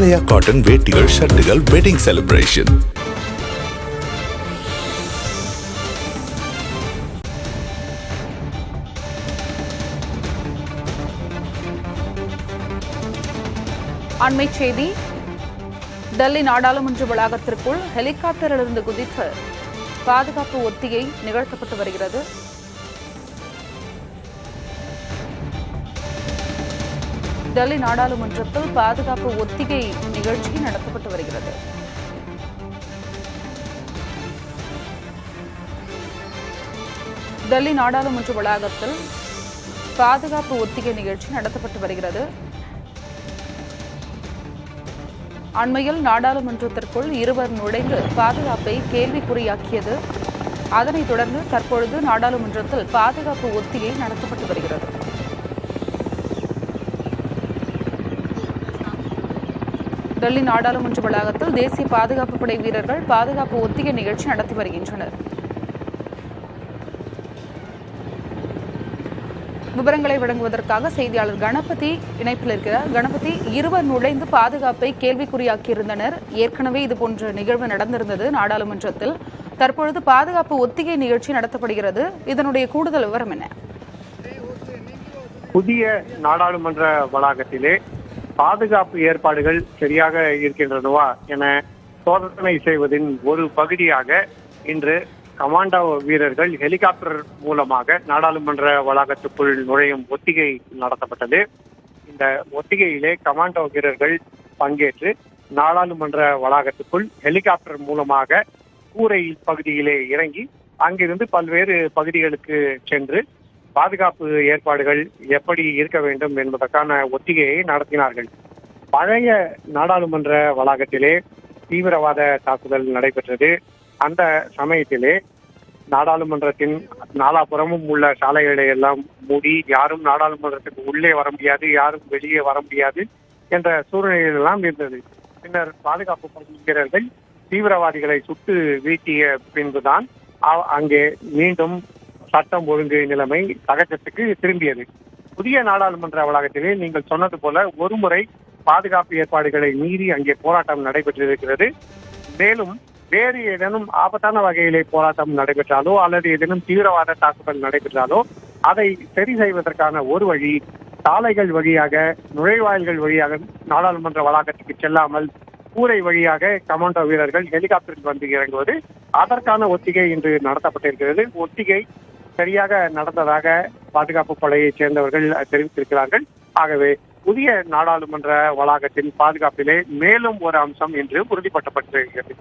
ஆலயா cotton வேட்டிகள் ஷர்ட்டுகள் wedding celebration. அண்மை செய்தி. டெல்லி நாடாளுமன்ற வளாகத்திற்குள் ஹெலிகாப்டரிலிருந்து குதித்து பாதுகாப்பு ஒத்திகை நிகழ்த்தப்பட்டு வருகிறது. டெல்லி நாடாளுமன்றத்தில் பாதுகாப்பு ஒத்திகை நிகழ்ச்சி நடத்தப்பட்டு வருகிறது. டெல்லி நாடாளுமன்ற வளாகத்தில் பாதுகாப்பு ஒத்திகை நிகழ்ச்சி நடத்தப்பட்டு வருகிறது. அண்மையில் நாடாளுமன்றத்திற்குள் இருவர் நுழைந்து பாதுகாப்பை கேள்விக்குறியாக்கியது. அதனைத் தொடர்ந்து தற்பொழுது நாடாளுமன்றத்தில் பாதுகாப்பு ஒத்திகை நடத்தப்பட்டு வருகிறது. டெல்லி நாடாளுமன்ற வளாகத்தில் தேசிய பாதுகாப்பு படை வீரர்கள் பாதுகாப்பு ஒத்திகை நிகழ்ச்சி நடத்தி வருகின்றனர். விவரங்களை வழங்குவதற்காக செய்தியாளர் கணபதி இணைப்பில் இருக்கிறார். கணபதி, இருவர் நுழைந்து பாதுகாப்பை கேள்விக்குறியாக்கியிருந்தனர். ஏற்கனவே இதுபோன்ற நிகழ்வு நடந்திருந்தது நாடாளுமன்றத்தில். தற்பொழுது பாதுகாப்பு ஒத்திகை நிகழ்ச்சி நடத்தப்படுகிறது. இதனுடைய கூடுதல் விவரம் என்ன? புதிய நாடாளுமன்ற வளாகத்திலே பாதுகாப்பு ஏற்பாடுகள் சரியாக இருக்கின்றனவா என சோதனை செய்வதின் ஒரு பகுதியாக இன்று கமாண்டோ வீரர்கள் ஹெலிகாப்டர் மூலமாக நாடாளுமன்ற வளாகத்துக்குள் நுழையும் ஒத்திகை நடத்தப்பட்டது. இந்த ஒத்திகையிலே கமாண்டோ வீரர்கள் பங்கேற்று நாடாளுமன்ற வளாகத்துக்குள் ஹெலிகாப்டர் மூலமாக கூரை பகுதியிலே இறங்கி அங்கிருந்து பல்வேறு பகுதிகளுக்கு சென்று பாதுகாப்பு ஏற்பாடுகள் எப்படி இருக்க வேண்டும் என்பதற்கான ஒத்திகையை நடத்தினார்கள். பழைய நாடாளுமன்ற வளாகத்திலே தீவிரவாத தாக்குதல் நடைபெற்றது. அந்த சமயத்திலே நாடாளுமன்றத்தின் நாலாபுறமும் உள்ள சாலைகளை எல்லாம் மூடி யாரும் நாடாளுமன்றத்துக்கு உள்ளே வர முடியாது, யாரும் வெளியே வர முடியாது என்ற சூழ்நிலைகள் எல்லாம் இருந்தது. பின்னர் பாதுகாப்பு வீரர்கள் தீவிரவாதிகளை சுட்டு வீழ்த்திய பின்புதான் அங்கே மீண்டும் சட்டம் ஒழுங்கு நிலைமை சகஜத்துக்கு திரும்பியது. புதிய நாடாளுமன்ற வளாகத்திலே நீங்கள் சொன்னது போல ஒருமுறை பாதுகாப்பு ஏற்பாடுகளை மீறி அங்கே போராட்டம் நடைபெற்றிருக்கிறது. மேலும் வேறு ஏதேனும் ஆபத்தான வகையிலே போராட்டம் நடைபெற்றாலோ அல்லது ஏதேனும் தீவிரவாத தாக்குதல் நடைபெற்றாலோ அதை சரி செய்வதற்கான ஒரு வழி சாலைகள் வழியாக, நுழைவாயில்கள் வழியாக நாடாளுமன்ற வளாகத்துக்கு செல்லாமல் கூரை வழியாக கமாண்டோ வீரர்கள் ஹெலிகாப்டரில் வந்து இறங்குவது, அதற்கான ஒத்திகை இன்று நடத்தப்பட்டிருக்கிறது. ஒத்திகை சரியாக நடந்ததாக பாதுகாப்பு படையைச் சேர்ந்தவர்கள் தெரிவித்திருக்கிறார்கள். ஆகவே புதிய நாடாளுமன்ற வளாகத்தின் பாதுகாப்பிலே மேலும் ஒரு அம்சம் என்று உறுதிப்படுத்தப்பட்டிருக்கிறது.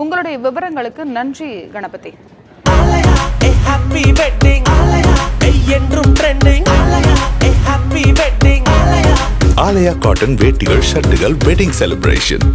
உங்களுடைய விவரங்களுக்கு நன்றி கணபதி. ஆலயா காட்டன் வேட்டிகள் ஷர்ட்டுகள் வெட்டிங் செலிப்ரேஷன்.